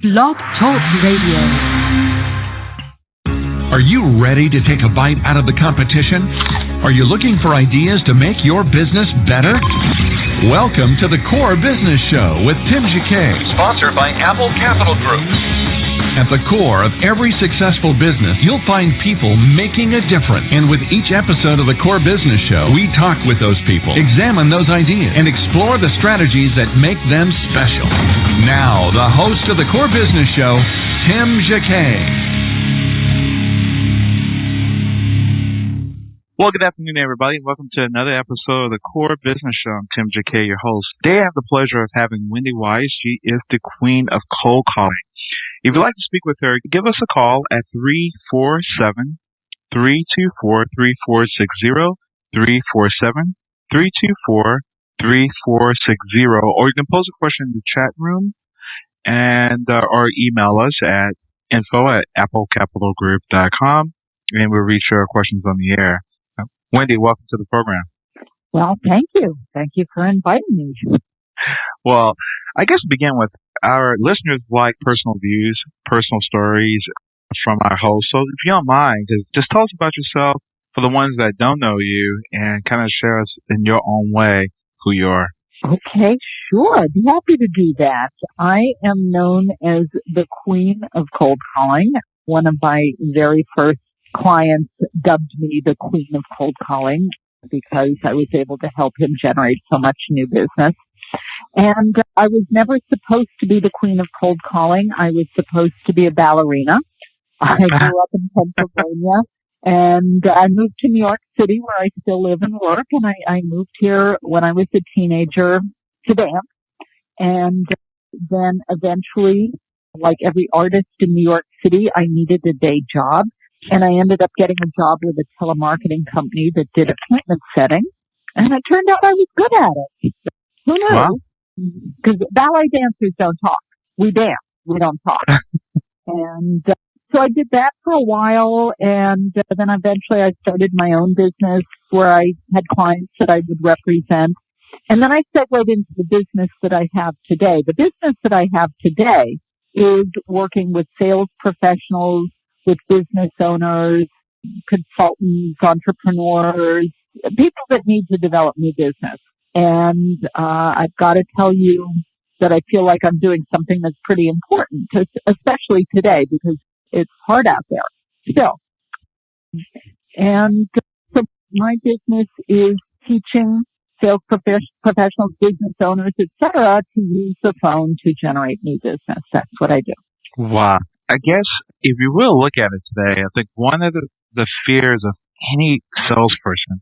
Blog Talk Radio. Are you ready to take a bite out of the competition? Are you looking for ideas to make your business better? Welcome to the Core Business Show with Tim Jacquet, sponsored by Apple Capital Group. At the core of every successful business, you'll find people making a difference. And with each episode of the Core Business Show, we talk with those people, examine those ideas, and explore the strategies that make them special. Now, the host of the Core Business Show, Tim Jacquet. Well, good afternoon, everybody. Welcome to another episode of the Core Business Show. I'm Tim Jacquet, your host. Today, I have the pleasure of having Wendy Weiss. She is the queen of cold calling. If you'd like to speak with her, give us a call at 347-324-3460, 347-324-3460, or you can pose a question in the chat room and or email us at info@applecapitalgroup.com, and we'll reach your questions on the air. Wendy, welcome to the program. Well, thank you. Thank you for inviting me. Well, I guess to begin with, our listeners like personal views, personal stories from our host. So if you don't mind, just tell us about yourself for the ones that don't know you and kind of share us in your own way who you are. Okay, sure. I'd be happy to do that. I am known as the queen of cold calling. One of my very first clients dubbed me the queen of cold calling because I was able to help him generate so much new business. And I was never supposed to be the queen of cold calling. I was supposed to be a ballerina. I grew up in Pennsylvania, and I moved to New York City, where I still live and work. And I moved here when I was a teenager to dance. And then eventually, like every artist in New York City, I needed a day job. And I ended up getting a job with a telemarketing company that did appointment setting. And it turned out I was good at it. Who knows? Wow. Because ballet dancers don't talk. We dance. We don't talk. And so I did that for a while. And then eventually I started my own business where I had clients that I would represent. And then I segued into the business that I have today. The business that I have today is working with sales professionals, with business owners, consultants, entrepreneurs, people that need to develop new business. And I've got to tell you that I feel like I'm doing something that's pretty important, especially today, because it's hard out there still. And so my business is teaching sales professionals, business owners, etc., to use the phone to generate new business. That's what I do. Wow. I guess if you will look at it today, I think one of the fears of any salesperson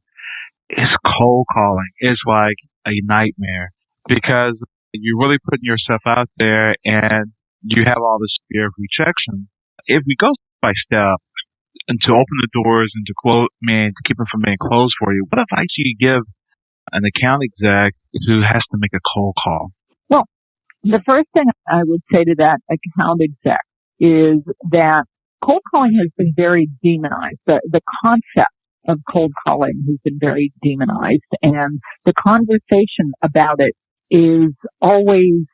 is cold calling. It's like a nightmare because you're really putting yourself out there and you have all this fear of rejection. If we go step by step and to open the doors and to keep it from being closed for you, what advice do you give an account exec who has to make a cold call? Well, the first thing I would say to that account exec is that cold calling has been very demonized. The concept of cold calling has been very demonized, and the conversation about it is always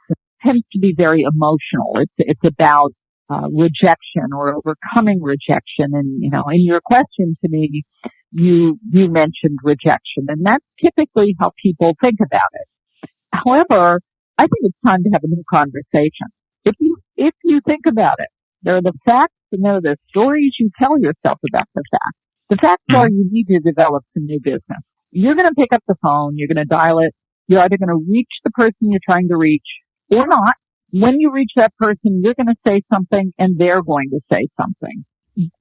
tends to be very emotional. It's about rejection or overcoming rejection. And in your question to me, you mentioned rejection, and that's typically how people think about it. However, I think it's time to have a new conversation. If you think about it, there are the facts and there are the stories you tell yourself about the facts. The facts are you need to develop some new business. You're going to pick up the phone. You're going to dial it. You're either going to reach the person you're trying to reach or not. When you reach that person, you're going to say something and they're going to say something.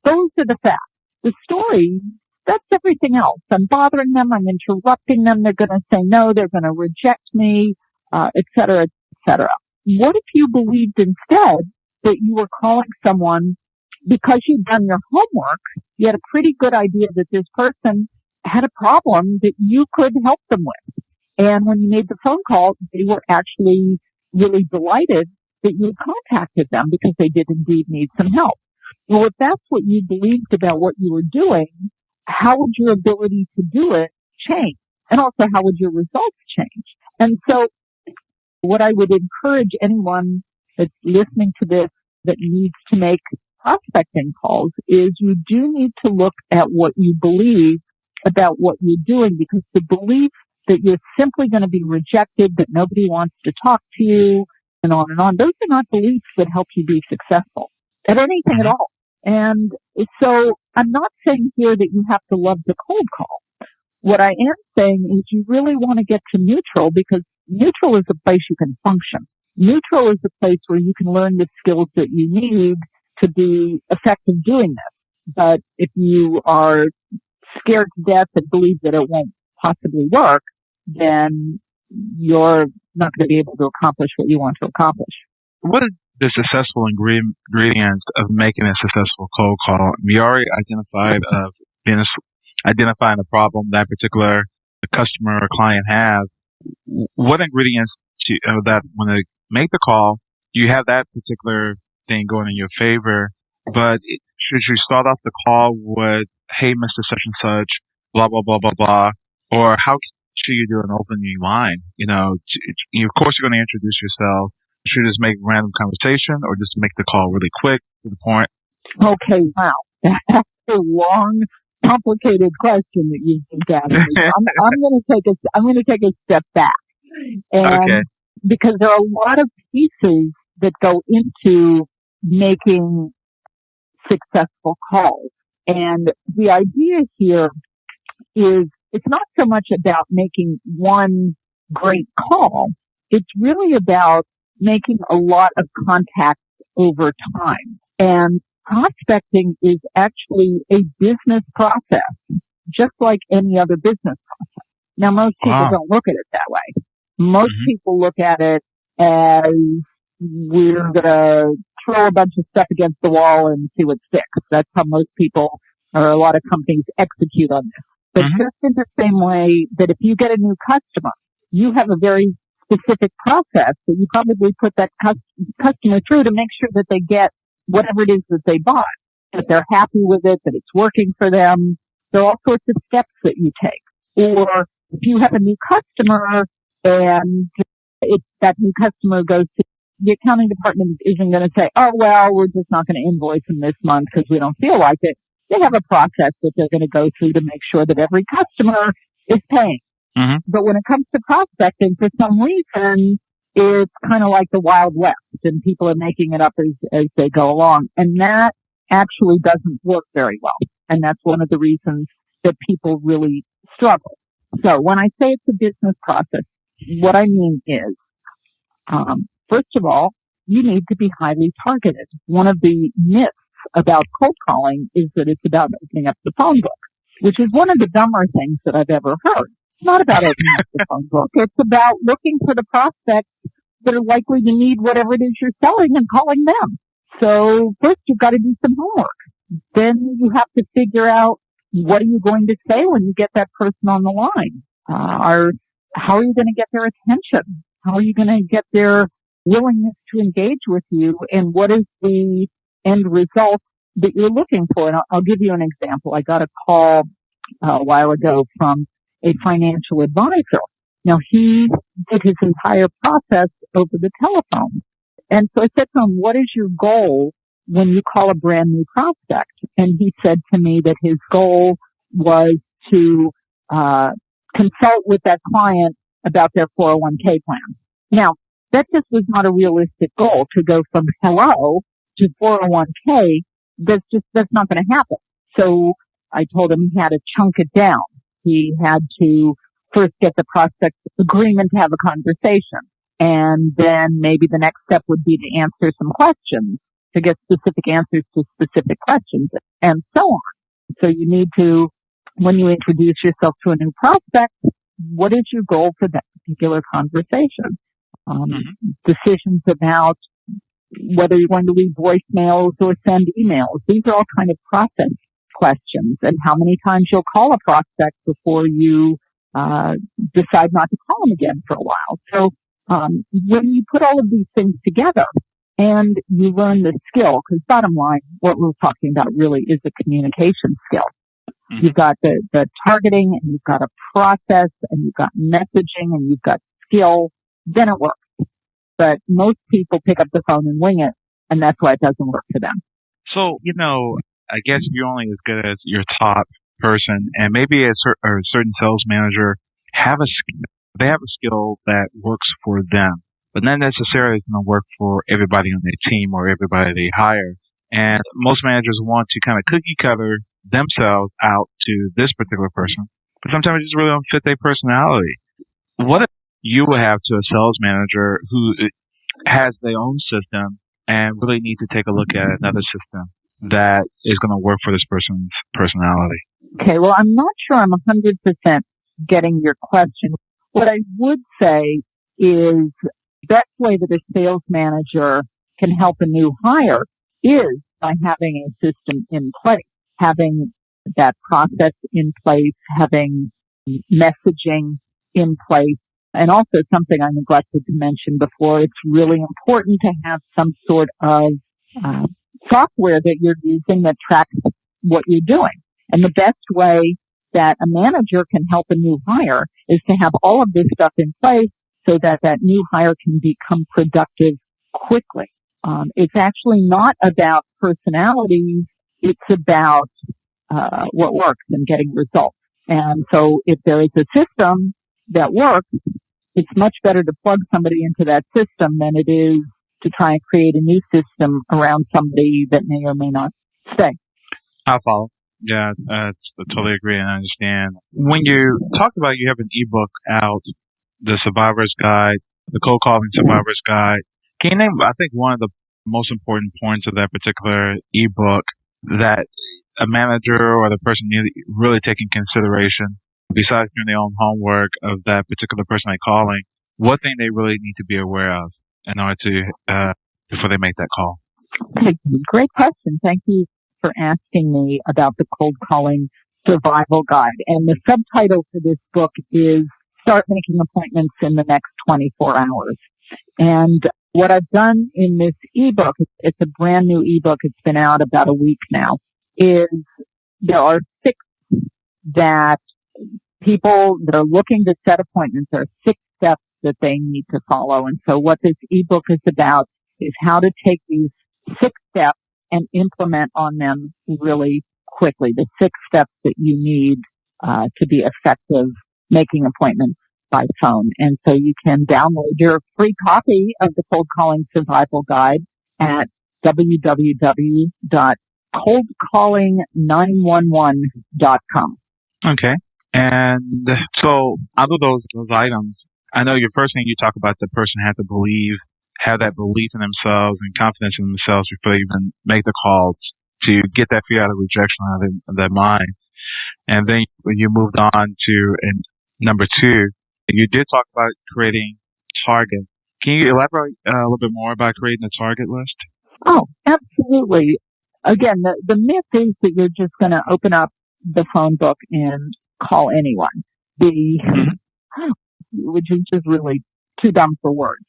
Those are the facts. The story, that's everything else. I'm bothering them. I'm interrupting them. They're going to say no. They're going to reject me, et cetera, et cetera. What if you believed instead that you were calling someone because you'd done your homework, you had a pretty good idea that this person had a problem that you could help them with. And when you made the phone call, they were actually really delighted that you contacted them because they did indeed need some help. Well, if that's what you believed about what you were doing, how would your ability to do it change? And also, how would your results change? And so what I would encourage anyone that's listening to this that needs to make prospecting calls is you do need to look at what you believe about what you're doing, because the belief that you're simply going to be rejected, that nobody wants to talk to you, and on, those are not beliefs that help you be successful at anything at all. And so I'm not saying here that you have to love the cold call. What I am saying is you really want to get to neutral, because neutral is a place you can function. Neutral is a place where you can learn the skills that you need to be effective doing this. But if you are scared to death and believe that it won't possibly work, then you're not going to be able to accomplish what you want to accomplish. What are the successful ingredients of making a successful cold call? We already identifying the problem that particular customer or client has. What ingredients that when they make the call, you have that particular thing going in your favor, but should you start off the call with, hey, Mr. Such and Such, blah, blah, blah, blah, blah, or how should you do an opening line? Of course you're going to introduce yourself. Should you just make random conversation or just make the call really quick to the point? Okay, wow. That's a long, complicated question that you've just asked me. I'm going to take a step back. And because there are a lot of pieces that go into making successful calls. And the idea here is it's not so much about making one great call. It's really about making a lot of contacts over time. And prospecting is actually a business process, just like any other business process. Now, most people don't look at it that way. Most people look at it as we're going to throw a bunch of stuff against the wall and see what sticks. That's how most people or a lot of companies execute on this. But just in the same way that if you get a new customer, you have a very specific process that you probably put that customer through to make sure that they get whatever it is that they bought, that they're happy with it, that it's working for them. There are all sorts of steps that you take. Or if you have a new customer and that new customer goes to the accounting department isn't going to say, oh, well, we're just not going to invoice them this month because we don't feel like it. They have a process that they're going to go through to make sure that every customer is paying. But when it comes to prospecting, for some reason, it's kind of like the Wild West and people are making it up as they go along. And that actually doesn't work very well. And that's one of the reasons that people really struggle. So when I say it's a business process, what I mean is, first of all, you need to be highly targeted. One of the myths about cold calling is that it's about opening up the phone book, which is one of the dumber things that I've ever heard. It's not about opening up the phone book. It's about looking for the prospects that are likely to need whatever it is you're selling and calling them. So first you've got to do some homework. Then you have to figure out what are you going to say when you get that person on the line? How are you going to get their attention? How are you going to get their willingness to engage with you? And what is the end result that you're looking for? And I'll give you an example. I got a call a while ago from a financial advisor. Now, he did his entire process over the telephone. And so I said to him, what is your goal when you call a brand new prospect? And he said to me that his goal was to consult with that client about their 401k plan. Now, that just was not a realistic goal to go from hello to 401k. That's not going to happen. So I told him he had to chunk it down. He had to first get the prospect's agreement to have a conversation. And then maybe the next step would be to answer some questions, to get specific answers to specific questions, and so on. So you need to, when you introduce yourself to a new prospect, what is your goal for that particular conversation? Decisions about whether you're going to leave voicemails or send emails. These are all kind of process questions, and how many times you'll call a prospect before you decide not to call them again for a while. So when you put all of these things together and you learn the skill, because bottom line, what we're talking about really is a communication skill. You've got the targeting, and you've got a process, and you've got messaging, and you've got skill, then it works. But most people pick up the phone and wing it and that's why it doesn't work for them. So, I guess you're only as good as your top person, and maybe a certain sales manager they have a skill that works for them, but not necessarily going to work for everybody on their team or everybody they hire. And most managers want to kind of cookie cutter themselves out to this particular person, but sometimes it just really don't fit their personality. What if you would have to a sales manager who has their own system and really need to take a look at another system that is going to work for this person's personality? Okay, well, I'm not sure I'm 100% getting your question. What I would say is the best way that a sales manager can help a new hire is by having a system in place, having that process in place, having messaging in place. And also something I neglected to mention before, it's really important to have some sort of software that you're using that tracks what you're doing. And the best way that a manager can help a new hire is to have all of this stuff in place so that that new hire can become productive quickly. It's actually not about personalities. It's about what works and getting results. And so if there is a system that works, it's much better to plug somebody into that system than it is to try and create a new system around somebody that may or may not stay. I'll follow. Yeah, I totally agree and understand. When you talk about you have an ebook out, the Survivor's Guide, the Cold Calling Survivor's Guide, can you name, I think, one of the most important points of that particular ebook that a manager or the person needs to really take in consideration, besides doing their own homework of that particular person they're calling, what thing they really need to be aware of in order to, before they make that call? Okay, great question. Thank you for asking me about the Cold Calling Survival Guide. And the subtitle for this book is Start Making Appointments in the Next 24 Hours. And what I've done in this ebook, it's a brand new ebook, it's been out about a week now, is there are 6 that people that are looking to set appointments, there are 6 steps that they need to follow. And so what this ebook is about is how to take these 6 steps and implement on them really quickly. The 6 steps that you need to be effective making appointments by phone. And so you can download your free copy of the Cold Calling Survival Guide at www.coldcalling911.com. Okay. And so out of those items, I know your first thing you talk about, the person had to have that belief in themselves and confidence in themselves before they even make the calls to get that fear out of rejection out of their mind. And then you moved on to number 2, you did talk about creating target. Can you elaborate a little bit more about creating a target list? Oh, absolutely. Again, the myth is that you're just going to open up the phone book and call anyone, which is just really too dumb for words.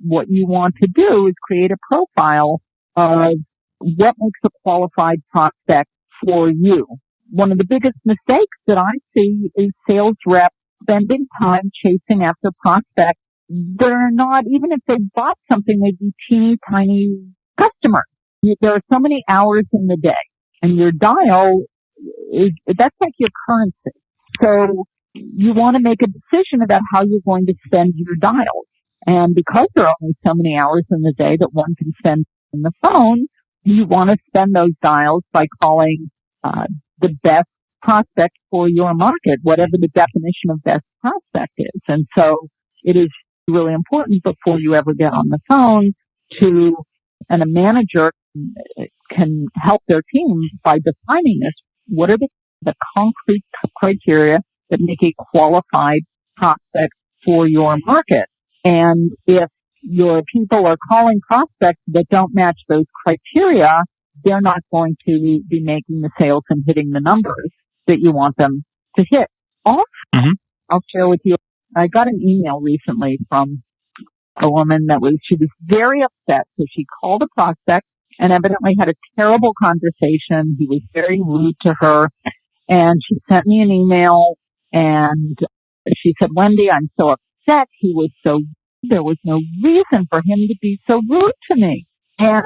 What you want to do is create a profile of what makes a qualified prospect for you. One of the biggest mistakes that I see is sales reps spending time chasing after prospects that are not, even if they bought something, they'd be teeny tiny customers. There are so many hours in the day, and your dial that's like your currency. So you want to make a decision about how you're going to spend your dials. And because there are only so many hours in the day that one can spend on the phone, you want to spend those dials by calling the best prospect for your market, whatever the definition of best prospect is. And so it is really important before you ever get on the phone and a manager can help their team by defining this. What are the concrete criteria that make a qualified prospect for your market? And if your people are calling prospects that don't match those criteria, they're not going to be making the sales and hitting the numbers that you want them to hit. Also, I'll share with you, I got an email recently from a woman she was very upset because she called a prospect and evidently had a terrible conversation. He was very rude to her, and she sent me an email and she said, "Wendy, I'm so upset. There was no reason for him to be so rude to me." And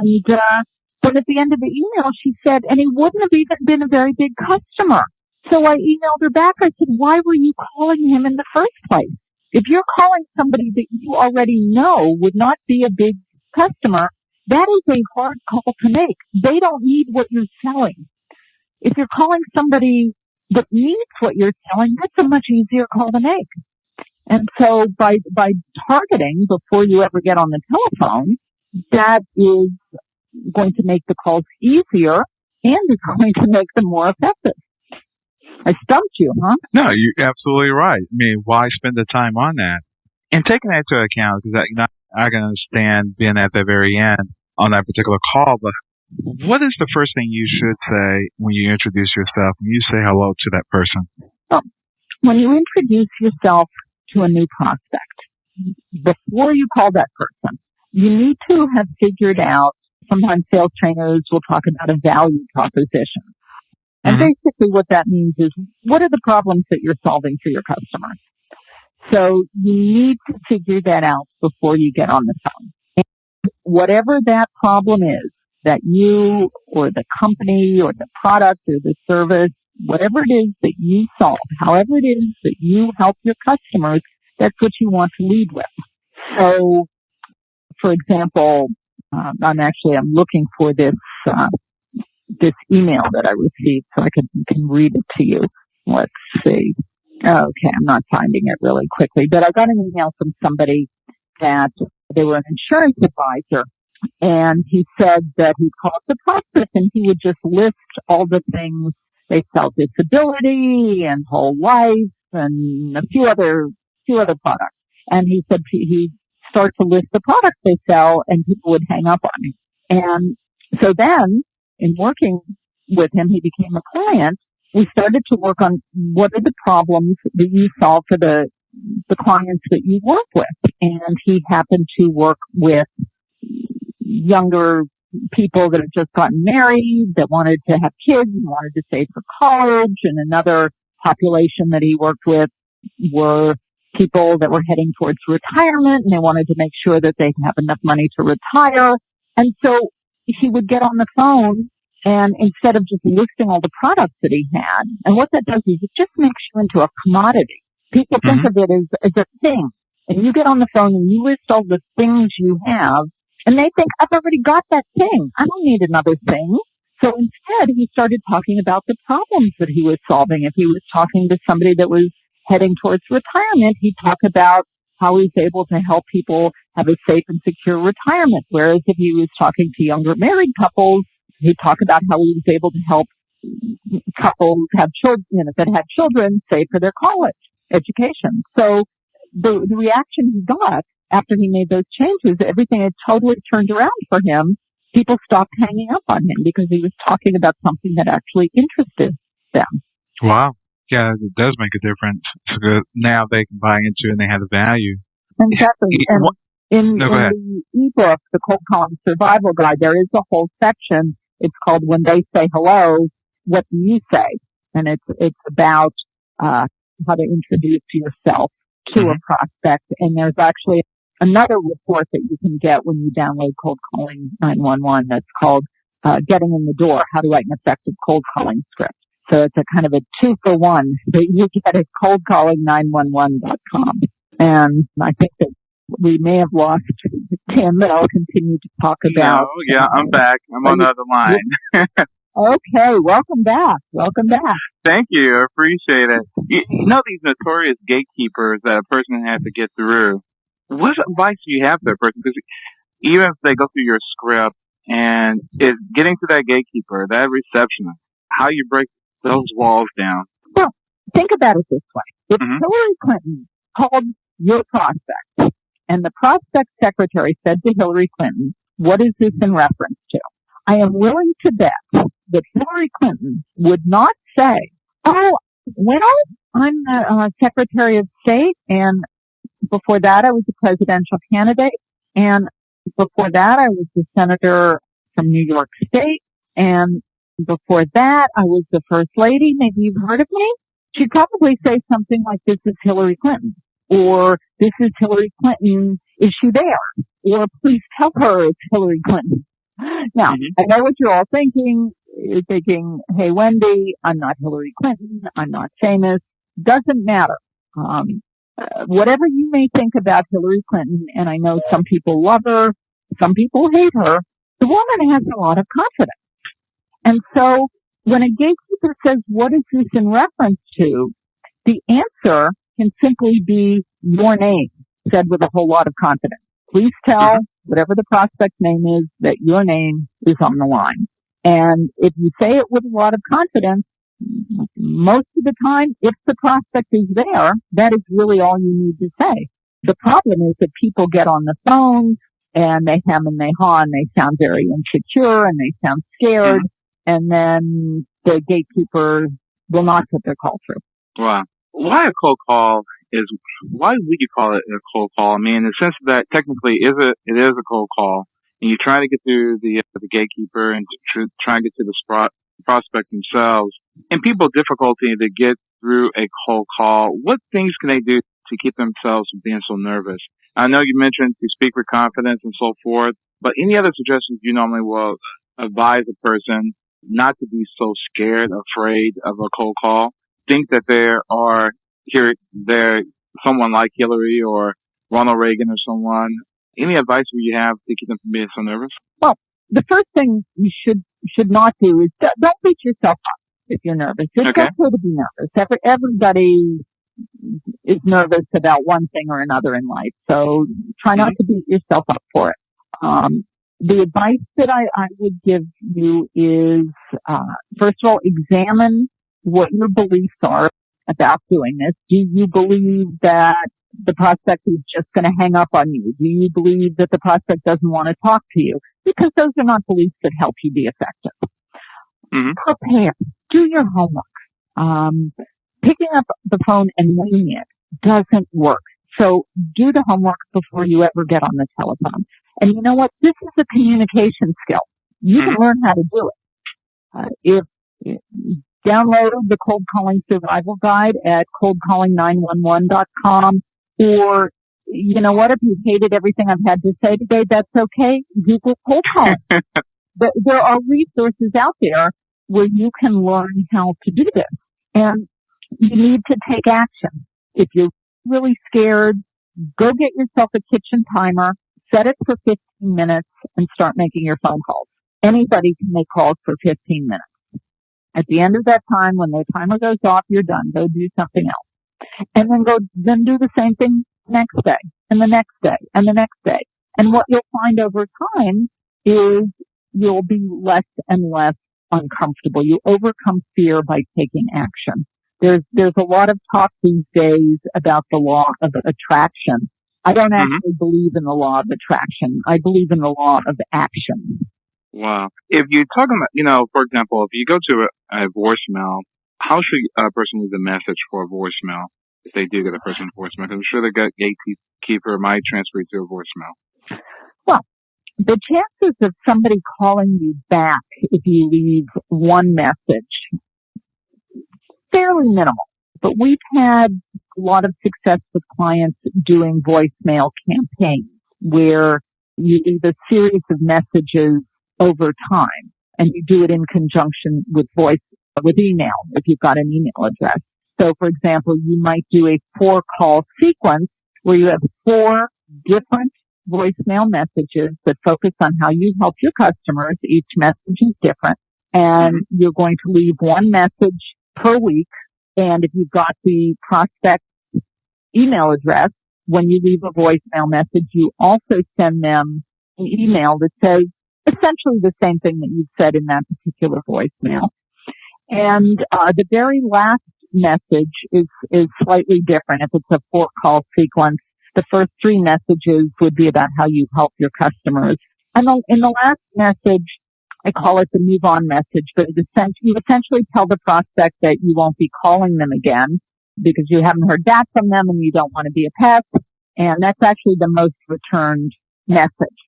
but at the end of the email, she said, and he wouldn't have even been a very big customer. So I emailed her back. I said, why were you calling him in the first place? If you're calling somebody that you already know would not be a big customer, that is a hard call to make. They don't need what you're selling. If you're calling somebody that needs what you're selling, that's a much easier call to make. And so by targeting before you ever get on the telephone, that is going to make the calls easier and is going to make them more effective. I stumped you, huh? No, you're absolutely right. I mean, why spend the time on that? And taking that into account, because I can understand being at the very end on that particular call, but what is the first thing you should say when you introduce yourself, when you say hello to that person? Well, when you introduce yourself to a new prospect, before you call that person, you need to have figured out, sometimes sales trainers will talk about a value proposition. And basically what that means is, what are the problems that you're solving for your customers? So you need to figure that out before you get on the phone. And whatever that problem is that you or the company or the product or the service, whatever it is that you solve, however it is that you help your customers, that's what you want to lead with. So, for example, I'm looking for this email that I received so I can read it to you. Let's see. Okay, I'm not finding it really quickly, but I got an email from somebody that they were an insurance advisor, and he said that he called the process and he would just list all the things. They sell disability and whole life and a few other products. And he said he'd start to list the products they sell and people would hang up on him. And so then, in working with him, he became a client. We started to work on what are the problems that you solve for the clients that you work with. And he happened to work with younger people that had just gotten married, that wanted to have kids and wanted to save for college. And another population that he worked with were people that were heading towards retirement, and they wanted to make sure that they have enough money to retire. And so he would get on the phone, and instead of just listing all the products that he had, and what that does is it just makes you into a commodity. People think of it as a thing. And you get on the phone and you list all the things you have, and they think, I've already got that thing. I don't need another thing. So instead, he started talking about the problems that he was solving. If he was talking to somebody that was heading towards retirement, he'd talk about how he's able to help people have a safe and secure retirement. Whereas if he was talking to younger married couples, he'd talk about how he was able to help couples have children, that had children save for their college education. So the reaction he got after he made those changes, everything had totally turned around for him. People stopped hanging up on him because he was talking about something that actually interested them. Wow. Yeah, it does make a difference. So now they can buy into it and they have the value. Exactly. And in the ebook, The Cold Calling Survival Guide, there is a whole section. It's called When They Say Hello, What Do You Say? And it's about how to introduce yourself to a prospect. And there's actually another report that you can get when you download Cold Calling 911 that's called Getting in the Door, How to Write an Effective Cold Calling Script. So it's a kind of a 2-for-1 that you get at coldcalling911.com. And I think that we may have lost Tim, but I'll continue to talk about. No, yeah, I'm back. I'm on the other line. Okay, welcome back. Welcome back. Thank you. I appreciate it. You know these notorious gatekeepers that a person has to get through. What advice do you have for that person? Because even if they go through your script and it's getting to that gatekeeper, that receptionist, how you break those walls down. Well, think about it this way. If Hillary Clinton called your prospect and the prospect secretary said to Hillary Clinton, what is this in reference to? I am willing to bet that Hillary Clinton would not say, oh, well, I'm the Secretary of State, and before that I was a presidential candidate, and before that I was the senator from New York State, and before that I was the First Lady. Maybe you've heard of me. She'd probably say something like, this is Hillary Clinton, or this is Hillary Clinton, is she there? Or please tell her it's Hillary Clinton. Now, I know what you're all thinking. You're thinking, hey, Wendy, I'm not Hillary Clinton. I'm not famous. Doesn't matter. Whatever you may think about Hillary Clinton, and I know some people love her, some people hate her, the woman has a lot of confidence. And so when a gatekeeper says, what is this in reference to? The answer can simply be your name, said with a whole lot of confidence. Please tell whatever the prospect's name is that your name is on the line. And if you say it with a lot of confidence, most of the time, if the prospect is there, that is really all you need to say. The problem is that people get on the phone and they hem and they haw and they sound very insecure and they sound scared, and then the gatekeeper will not put their call through. Wow. Why a cold call why would you call it a cold call? I mean, in the sense that technically it is a cold call, and you're trying to get through the gatekeeper and try and get to the prospect themselves. And people have difficulty to get through a cold call. What things can they do to keep themselves from being so nervous? I know you mentioned to speak with confidence and so forth, but any other suggestions you normally will advise a person not to be so scared, afraid of a cold call? Think that there someone like Hillary or Ronald Reagan or someone. Any advice you have to keep them from being so nervous? Well, the first thing you should not do is don't beat yourself up if you're nervous. It's okay to be nervous. Everybody is nervous about one thing or another in life, so try not to beat yourself up for it. The advice that I would give you is, first of all, examine what your beliefs are about doing this. Do you believe that the prospect is just going to hang up on you? Do you believe that the prospect doesn't want to talk to you? Because those are not beliefs that help you be effective. Prepare. Do your homework. Picking up the phone and winging it doesn't work. So do the homework before you ever get on the telephone. And you know what? This is a communication skill. You can learn how to do it. If download the Cold Calling Survival Guide at coldcalling911.com, or, you know what, if you hated everything I've had to say today, that's okay. Google cold calling. There are resources out there where you can learn how to do this. And you need to take action. If you're really scared, go get yourself a kitchen timer, set it for 15 minutes, and start making your phone calls. Anybody can make calls for 15 minutes. At the end of that time, when the timer goes off, you're done. Go do something else. And then do the same thing next day, and the next day, and the next day. And what you'll find over time is you'll be less and less uncomfortable. You overcome fear by taking action. There's a lot of talk these days about the law of attraction. I don't actually believe in the law of attraction. I believe in the law of action. Wow. If you're talking about, for example, if you go to a voicemail, how should a person leave a message for a voicemail if they do get a person's voicemail? Because I'm sure the gatekeeper might transfer you to a voicemail. Well, the chances of somebody calling you back if you leave one message, fairly minimal. But we've had a lot of success with clients doing voicemail campaigns where you leave a series of messages over time, and you do it in conjunction with email, if you've got an email address. So, for example, you might do a 4-call sequence where you have 4 different voicemail messages that focus on how you help your customers. Each message is different, and you're going to leave one message per week. And if you've got the prospect email address, when you leave a voicemail message, you also send them an email that says essentially the same thing that you've said in that particular voicemail. And the very last message is slightly different. If it's a 4-call sequence, the first 3 messages would be about how you help your customers. And in the last message, I call it the move on message, but you essentially tell the prospect that you won't be calling them again because you haven't heard back from them and you don't want to be a pest. And that's actually the most returned message.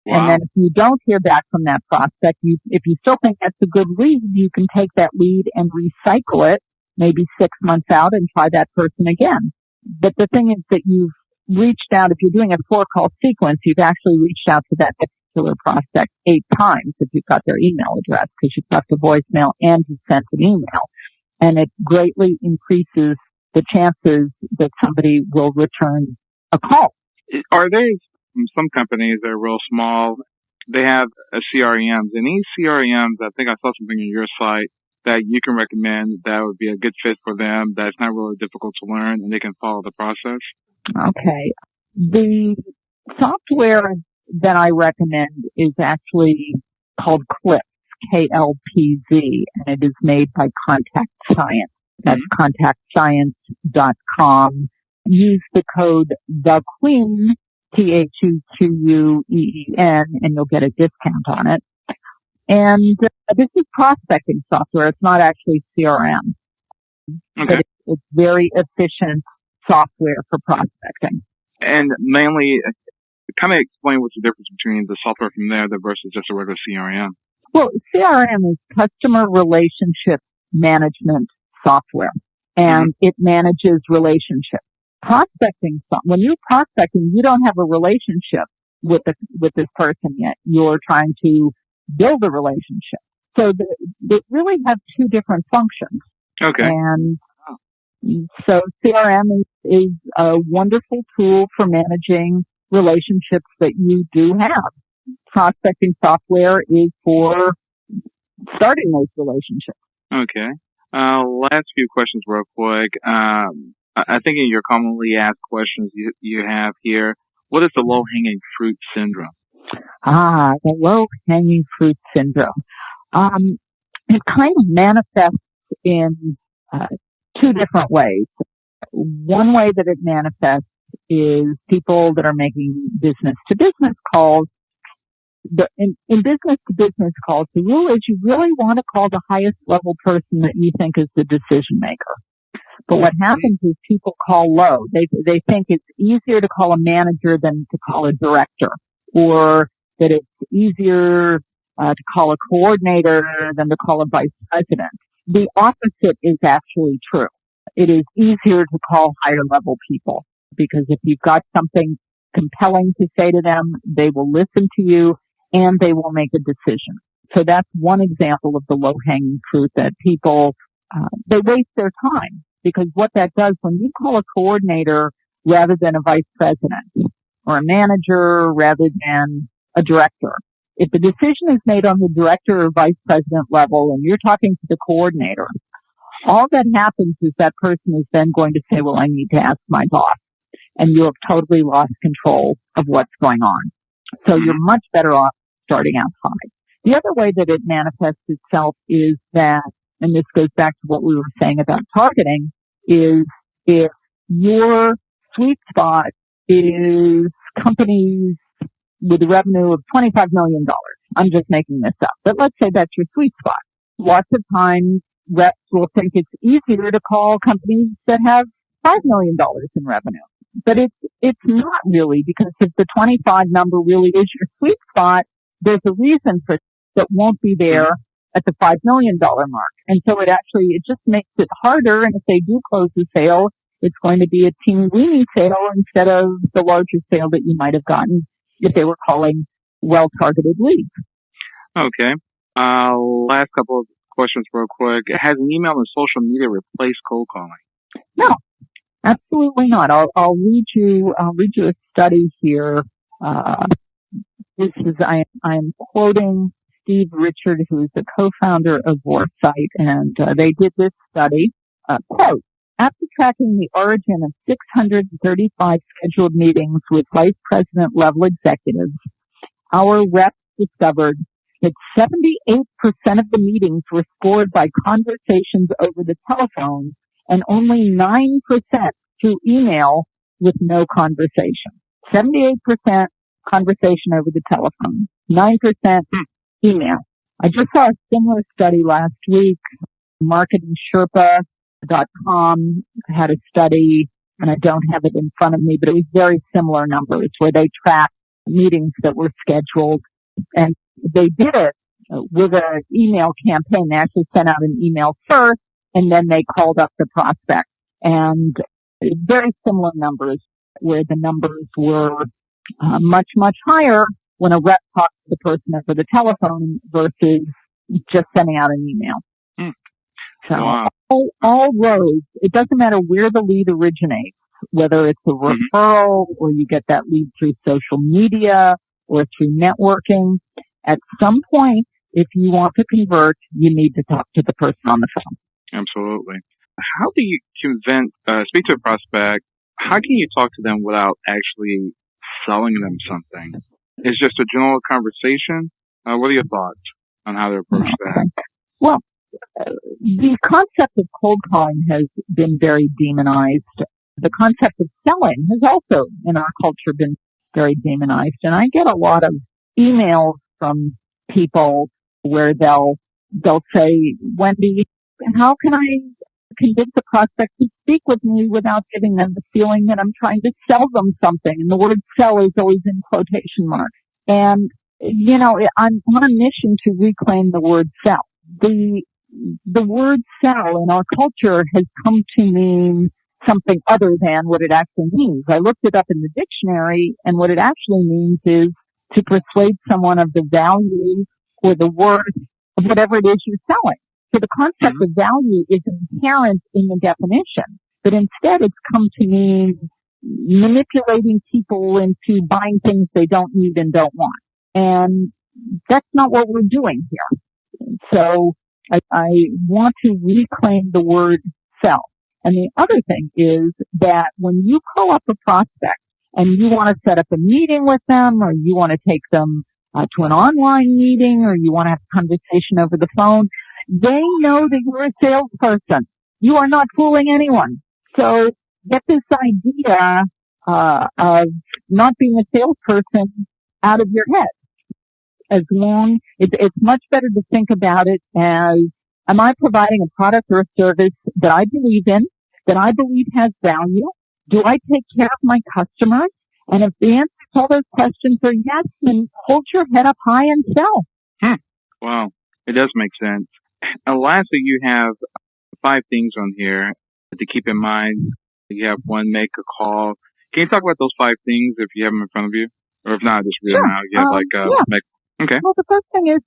Wow. And then if you don't hear back from that prospect, if you still think that's a good lead, you can take that lead and recycle it maybe 6 months out and try that person again. But the thing is that you've reached out, if you're doing a 4-call sequence, you've actually reached out to that particular prospect 8 times if you've got their email address, because you've left a voicemail and you sent an email. And it greatly increases the chances that somebody will return a call. Are there some companies that are real small? They have a CRMs, and these CRMs, I think I saw something on your site that you can recommend that would be a good fit for them, that's not really difficult to learn, and they can follow the process? Okay. The software that I recommend is actually called Clips, KLPZ, and it is made by Contact Science. That's contactscience.com. Use the code THEQUEEN, THEQUEEN, and you'll get a discount on it. And this is prospecting software. It's not actually CRM. Okay. But it's very efficient software for prospecting. And mainly, kind of explain what's the difference between the software from there versus just a regular CRM. Well, CRM is customer relationship management software, and it manages relationships. Prospecting, when you're prospecting, you don't have a relationship with this person yet. You're trying to build a relationship. So they really have two different functions. Okay. And so CRM is a wonderful tool for managing relationships that you do have. Prospecting software is for starting those relationships. Okay. Last few questions real quick. I think in your commonly asked questions you have here, what is the low-hanging fruit syndrome? The low-hanging fruit syndrome. It kind of manifests in 2 different ways. One way that it manifests is people that are making business-to-business calls. In business-to-business calls, the rule is you really want to call the highest level person that you think is the decision maker. But what happens is people call low. They think it's easier to call a manager than to call a director, or that it's easier to call a coordinator than to call a vice president. The opposite is actually true. It is easier to call higher level people, because if you've got something compelling to say to them, they will listen to you and they will make a decision. So that's one example of the low-hanging fruit, that people, they waste their time, because what that does, when you call a coordinator rather than a vice president, or a manager rather than a director, if the decision is made on the director or vice president level and you're talking to the coordinator, all that happens is that person is then going to say, well, I need to ask my boss. And you have totally lost control of what's going on. So you're much better off starting out high. The other way that it manifests itself is that, and this goes back to what we were saying about targeting, is if your sweet spot is companies with a revenue of $25 million. I'm just making this up, but let's say that's your sweet spot. Lots of times reps will think it's easier to call companies that have $5 million in revenue. But it's not really, because if the 25 number really is your sweet spot, there's a reason for it that won't be there at the $5 million mark. And so it just makes it harder. And if they do close the sale, it's going to be a teeny-weeny sale instead of the larger sale that you might have gotten if they were calling well-targeted leads. Okay. Last couple of questions real quick. Has an email and social media replaced cold calling? No. Absolutely not. I'll read you a study here. I'm quoting Steve Richard, who is the co-founder of Warsight, and they did this study. Quote, after tracking the origin of 635 scheduled meetings with vice president level executives, our reps discovered that 78% of the meetings were scored by conversations over the telephone, and only 9% through email with no conversation. 78% conversation over the telephone, 9% email. I just saw a similar study last week. MarketingSherpa.com had a study, and I don't have it in front of me, but it was very similar numbers where they tracked meetings that were scheduled, and they did it with an email campaign. They actually sent out an email first, and then they called up the prospect. And very similar numbers where the numbers were much, much higher when a rep talked to the person over the telephone versus just sending out an email. So Wow. all roads, it doesn't matter where the lead originates, whether it's a referral or you get that lead through social media or through networking. At some point, if you want to convert, you need to talk to the person on the phone. Absolutely. How do you speak to a prospect? How can you talk to them without actually selling them something? It's just a general conversation. What are your thoughts on how to approach that? Well, the concept of cold calling has been very demonized. The concept of selling has also, in our culture, been very demonized. And I get a lot of emails from people where they'll say, Wendy, how can I convince a prospect to speak with me without giving them the feeling that I'm trying to sell them something? And the word sell is always in quotation marks. And, I'm on a mission to reclaim the word sell. The word sell in our culture has come to mean something other than what it actually means. I looked it up in the dictionary, and what it actually means is to persuade someone of the value or the worth of whatever it is you're selling. So the concept of value is inherent in the definition, but instead it's come to mean manipulating people into buying things they don't need and don't want. And that's not what we're doing here. So I want to reclaim the word sell. And the other thing is that when you call up a prospect and you want to set up a meeting with them, or you want to take them to an online meeting, or you want to have a conversation over the phone, they know that you're a salesperson. You are not fooling anyone. So get this idea of not being a salesperson out of your head. It's much better to think about it as, am I providing a product or a service that I believe in, that I believe has value? Do I take care of my customers? And if the answer to all those questions are yes, then hold your head up high and sell. Wow. It does make sense. And lastly, you have 5 things on here to keep in mind. You have one, make a call. Can you talk about those 5 things if you have them in front of you? Or if not, just read them out. You have okay. Well, the first thing is,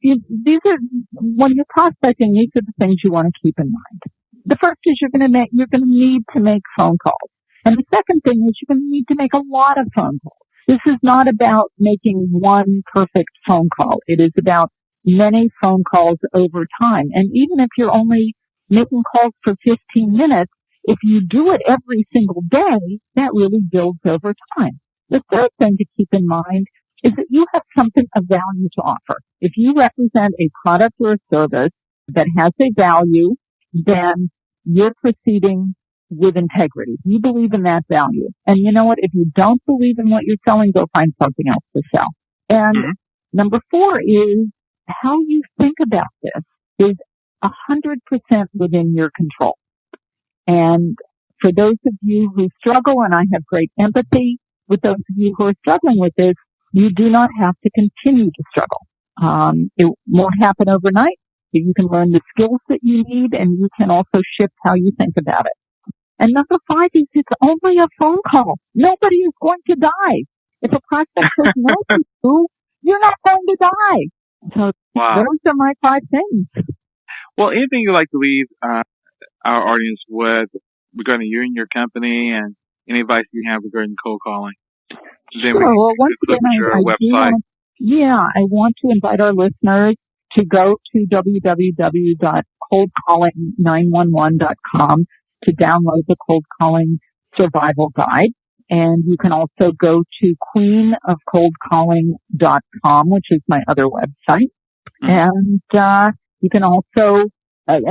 when you're prospecting, these are the things you want to keep in mind. The first is you're going to need to make phone calls. And the second thing is you're going to need to make a lot of phone calls. This is not about making one perfect phone call. It is about many phone calls over time. And even if you're only making calls for 15 minutes, if you do it every single day, that really builds over time. The third thing to keep in mind is that you have something of value to offer. If you represent a product or a service that has a value, then you're proceeding with integrity. You believe in that value. And you know what? If you don't believe in what you're selling, go find something else to sell. And number 4 is how you think about this is 100% within your control. And for those of you who struggle, and I have great empathy with those of you who are struggling with this, you do not have to continue to struggle. It won't happen overnight, but you can learn the skills that you need, and you can also shift how you think about it. And number 5 is it's only a phone call. Nobody is going to die. If a prospect says no to you, you're not going to die. So those are my 5 things. Well, anything you'd like to leave our audience with regarding you and your company, and any advice you have regarding cold calling? Sure. Well, once again, I want to invite our listeners to go to www.coldcalling911.com to download the Cold Calling Survival Guide. And you can also go to queenofcoldcalling.com, which is my other website. And you can also, at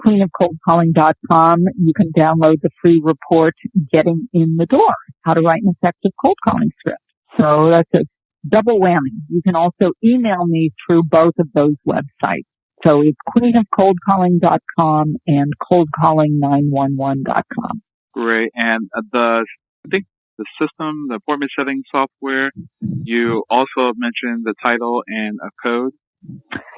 queenofcoldcalling.com, you can download the free report, Getting in the Door, How to Write an Effective Cold Calling Script. So that's a double whammy. You can also email me through both of those websites. So it's queenofcoldcalling.com and coldcalling911.com. Great. And I think the system, the appointment setting software, you also mentioned the title and a code.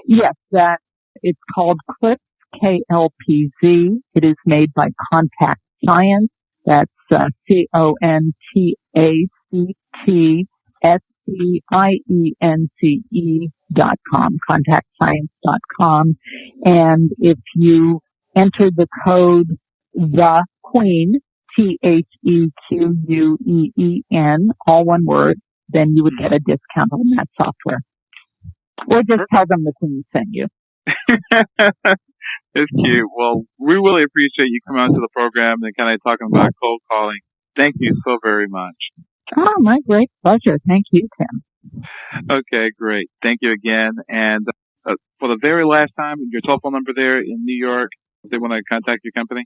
Yes, that it's called Clips, KLPZ. It is made by Contact Science. That's CONTACTScience.com, contactscience.com. And if you enter the code The Queen, THEQUEEN, all one word, then you would get a discount on that software. Or just tell them the Queen sent you. It's cute. Well, we really appreciate you coming on to the program and kind of talking about cold calling. Thank you so very much. Oh, my great pleasure. Thank you, Tim. Okay, great. Thank you again. And for the very last time, your telephone number there in New York, if they want to contact your company?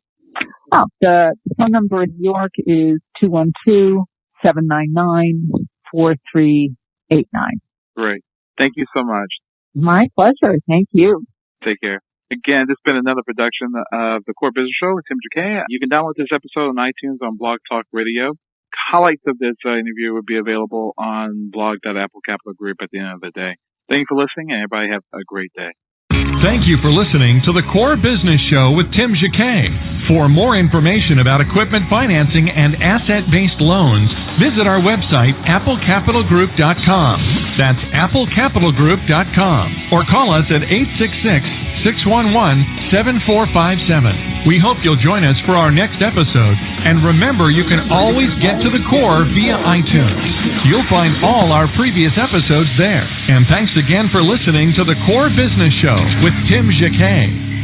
Oh, the phone number in New York is 212-799-4389. Great. Thank you so much. My pleasure. Thank you. Take care. Again, this has been another production of the Core Business Show with Tim Jacquet. You can download this episode on iTunes on Blog Talk Radio. Highlights of this interview will be available on blog.applecapitalgroup at the end of the day. Thank you for listening, and everybody have a great day. Thank you for listening to the Core Business Show with Tim Jacquet. For more information about equipment financing and asset-based loans, visit our website, applecapitalgroup.com. That's applecapitalgroup.com. Or call us at 866-611-7457. We hope you'll join us for our next episode. And remember, you can always get to the core via iTunes. You'll find all our previous episodes there. And thanks again for listening to the Core Business Show with Tim Jacquet.